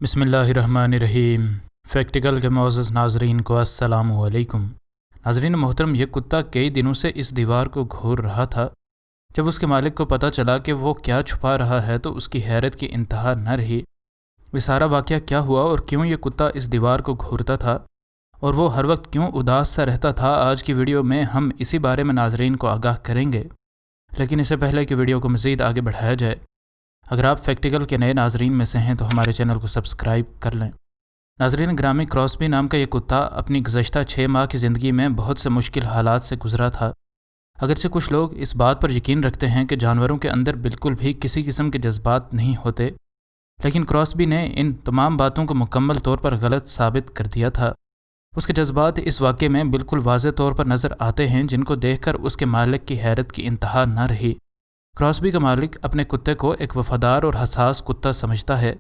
بسم اللہ الرحمن الرحیم۔ فیکٹیکل کے معزز ناظرین کو السلام علیکم۔ ناظرین محترم، یہ کتا کئی دنوں سے اس دیوار کو گھور رہا تھا۔ جب اس کے مالک کو پتہ چلا کہ وہ کیا چھپا رہا ہے تو اس کی حیرت کی انتہا نہ رہی۔ یہ سارا واقعہ کیا ہوا اور کیوں یہ کتا اس دیوار کو گھورتا تھا اور وہ ہر وقت کیوں اداس سا رہتا تھا، آج کی ویڈیو میں ہم اسی بارے میں ناظرین کو آگاہ کریں گے۔ لیکن اس سے پہلے کہ ویڈیو کو مزید آگے بڑھایا جائے، اگر آپ فیکٹیکل کے نئے ناظرین میں سے ہیں تو ہمارے چینل کو سبسکرائب کر لیں۔ ناظرین گرامی، کراسبی نام کا یہ کتا اپنی گزشتہ 6 ماہ کی زندگی میں بہت سے مشکل حالات سے گزرا تھا۔ اگرچہ کچھ لوگ اس بات پر یقین رکھتے ہیں کہ جانوروں کے اندر بالکل بھی کسی قسم کے جذبات نہیں ہوتے، لیکن کراسبی نے ان تمام باتوں کو مکمل طور پر غلط ثابت کر دیا تھا۔ اس کے جذبات اس واقعے میں بالکل واضح طور پر نظر آتے ہیں، جن کو دیکھ کر اس کے مالک کی حیرت کی انتہا نہ رہی۔ کراسبی کا مالک اپنے کتے کو ایک وفادار اور حساس کتا سمجھتا ہے،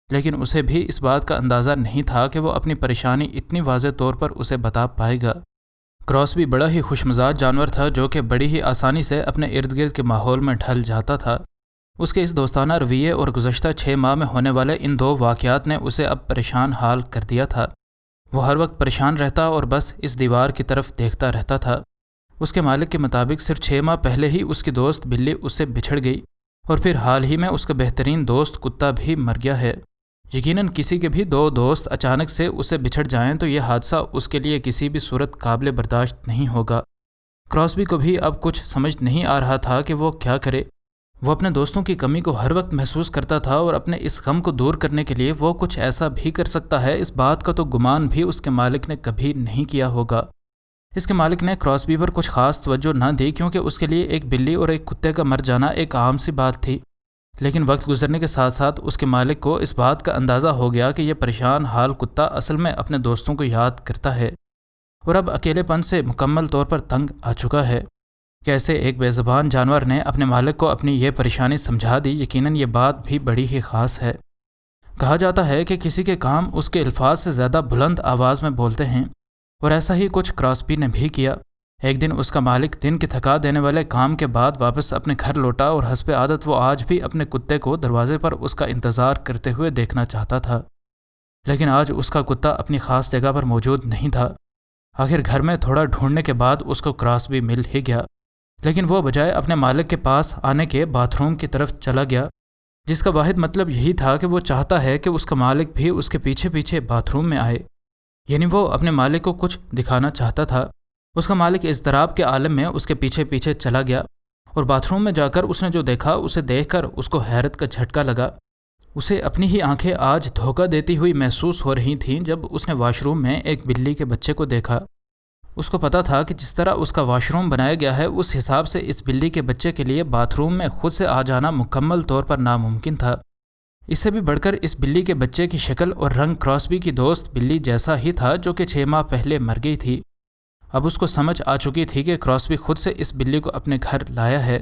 لیکن اسے بھی اس بات کا اندازہ نہیں تھا کہ وہ اپنی پریشانی اتنی واضح طور پر اسے بتا پائے گا۔ کراسبی بڑا ہی خوش مزاج جانور تھا جو کہ بڑی ہی آسانی سے اپنے ارد گرد کے ماحول میں ڈھل جاتا تھا۔ اس کے اس دوستانہ رویے اور گزشتہ 6 ماہ میں ہونے والے ان 2 واقعات نے اسے اب پریشان حال کر دیا تھا۔ وہ ہر وقت پریشان رہتا اور بس اس دیوار کی طرف دیکھتا رہتا تھا۔ اس کے مالک کے مطابق صرف 6 ماہ پہلے ہی اس کی دوست بلی اس سے بچھڑ گئی اور پھر حال ہی میں اس کا بہترین دوست کتا بھی مر گیا ہے۔ یقیناً کسی کے بھی 2 دوست اچانک سے اسے بچھڑ جائیں تو یہ حادثہ اس کے لیے کسی بھی صورت قابل برداشت نہیں ہوگا۔ کراسبی کو بھی اب کچھ سمجھ نہیں آ رہا تھا کہ وہ کیا کرے۔ وہ اپنے دوستوں کی کمی کو ہر وقت محسوس کرتا تھا اور اپنے اس غم کو دور کرنے کے لیے وہ کچھ ایسا بھی کر سکتا ہے، اس بات کا تو گمان بھی اس کے مالک نے کبھی نہیں کیا ہوگا۔ اس کے مالک نے کراسبی پر کچھ خاص توجہ نہ دی کیونکہ اس کے لیے ایک بلی اور ایک کتے کا مر جانا ایک عام سی بات تھی، لیکن وقت گزرنے کے ساتھ ساتھ اس کے مالک کو اس بات کا اندازہ ہو گیا کہ یہ پریشان حال کتا اصل میں اپنے دوستوں کو یاد کرتا ہے اور اب اکیلے پن سے مکمل طور پر تنگ آ چکا ہے۔ کیسے ایک بے زبان جانور نے اپنے مالک کو اپنی یہ پریشانی سمجھا دی، یقیناً یہ بات بھی بڑی ہی خاص ہے۔ کہا جاتا ہے کہ کسی کے کام اس کے الفاظ سے زیادہ بلند آواز میں بولتے ہیں، اور ایسا ہی کچھ کراسبی نے بھی کیا۔ ایک دن اس کا مالک دن کے تھکا دینے والے کام کے بعد واپس اپنے گھر لوٹا اور حسب عادت وہ آج بھی اپنے کتے کو دروازے پر اس کا انتظار کرتے ہوئے دیکھنا چاہتا تھا، لیکن آج اس کا کتا اپنی خاص جگہ پر موجود نہیں تھا۔ آخر گھر میں تھوڑا ڈھونڈنے کے بعد اس کو کراسبی مل ہی گیا، لیکن وہ بجائے اپنے مالک کے پاس آنے کے باتھ روم کی طرف چلا گیا، جس کا واحد مطلب یہی تھا کہ وہ چاہتا ہے کہ اس کا مالک بھی اس کے پیچھے پیچھے باتھ روم میں آئے، یعنی وہ اپنے مالک کو کچھ دکھانا چاہتا تھا۔ اس کا مالک اضطراب کے عالم میں اس کے پیچھے پیچھے چلا گیا اور باتھ روم میں جا کر اس نے جو دیکھا اسے دیکھ کر اس کو حیرت کا جھٹکا لگا۔ اسے اپنی ہی آنکھیں آج دھوکہ دیتی ہوئی محسوس ہو رہی تھیں جب اس نے واش روم میں ایک بلی کے بچے کو دیکھا۔ اس کو پتا تھا کہ جس طرح اس کا واش روم بنایا گیا ہے، اس حساب سے اس بلی کے بچے کے لیے باتھ روم میں خود سے آ جانا مکمل طور پر ناممکن تھا۔ اس سے بھی بڑھ کر اس بلی کے بچے کی شکل اور رنگ کراسبی کی دوست بلی جیسا ہی تھا جو کہ 6 ماہ پہلے مر گئی تھی۔ اب اس کو سمجھ آ چکی تھی کہ کراسبی خود سے اس بلی کو اپنے گھر لایا ہے،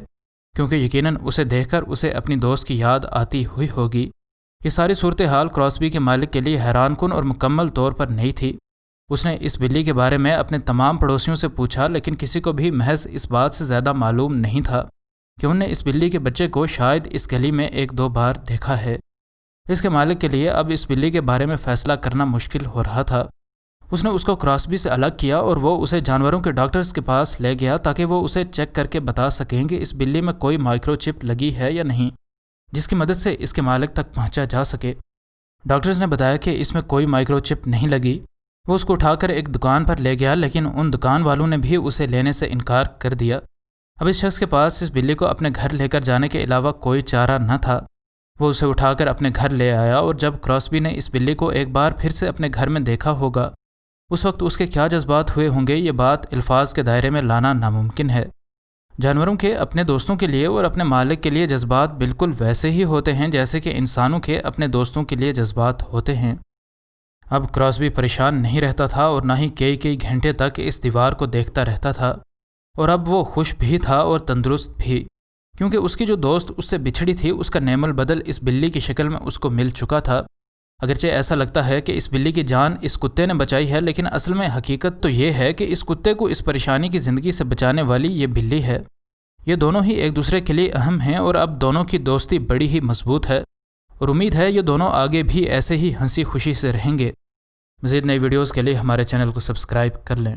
کیونکہ یقیناً اسے دیکھ کر اسے اپنی دوست کی یاد آتی ہوئی ہوگی۔ یہ ساری صورتحال کراسبی کے مالک کے لیے حیران کن اور مکمل طور پر نئی تھی۔ اس نے اس بلی کے بارے میں اپنے تمام پڑوسیوں سے پوچھا، لیکن کسی کو بھی محض اس بات سے زیادہ معلوم نہیں تھا کہ انہوں نے اس بلی کے بچے کو شاید اس گلی میں 1-2 بار دیکھا ہے۔ اس کے مالک کے لیے اب اس بلی کے بارے میں فیصلہ کرنا مشکل ہو رہا تھا۔ اس نے اس کو کراسبی سے الگ کیا اور وہ اسے جانوروں کے ڈاکٹرز کے پاس لے گیا تاکہ وہ اسے چیک کر کے بتا سکیں کہ اس بلی میں کوئی مائکرو چپ لگی ہے یا نہیں، جس کی مدد سے اس کے مالک تک پہنچا جا سکے۔ ڈاکٹرز نے بتایا کہ اس میں کوئی مائکرو چپ نہیں لگی۔ وہ اس کو اٹھا کر ایک دکان پر لے گیا، لیکن ان دکان والوں نے بھی اسے لینے سے انکار کر دیا۔ اب اس شخص کے پاس اس بلی کو اپنے گھر لے کر جانے کے علاوہ کوئی چارہ نہ تھا۔ وہ اسے اٹھا کر اپنے گھر لے آیا اور جب کراسبی نے اس بلی کو ایک بار پھر سے اپنے گھر میں دیکھا ہوگا، اس وقت اس کے کیا جذبات ہوئے ہوں گے، یہ بات الفاظ کے دائرے میں لانا ناممکن ہے۔ جانوروں کے اپنے دوستوں کے لیے اور اپنے مالک کے لیے جذبات بالکل ویسے ہی ہوتے ہیں جیسے کہ انسانوں کے اپنے دوستوں کے لیے جذبات ہوتے ہیں۔ اب کراسبی پریشان نہیں رہتا تھا اور نہ ہی کئی گھنٹے تک اس دیوار کو دیکھتا رہتا تھا، اور اب وہ خوش بھی تھا اور تندرست بھی، کیونکہ اس کی جو دوست اس سے بچھڑی تھی اس کا نعم البدل اس بلی کی شکل میں اس کو مل چکا تھا۔ اگرچہ ایسا لگتا ہے کہ اس بلی کی جان اس کتے نے بچائی ہے، لیکن اصل میں حقیقت تو یہ ہے کہ اس کتے کو اس پریشانی کی زندگی سے بچانے والی یہ بلی ہے۔ یہ دونوں ہی ایک دوسرے کے لیے اہم ہیں اور اب دونوں کی دوستی بڑی ہی مضبوط ہے اور امید ہے یہ دونوں آگے بھی ایسے ہی ہنسی خوشی سے رہیں گے۔ مزید نئی ویڈیوز کے لیے ہمارے چینل کو سبسکرائب کر لیں۔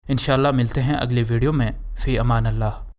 انشاءاللہ ملتے ہیں اگلی ویڈیو میں۔ فی امان اللہ۔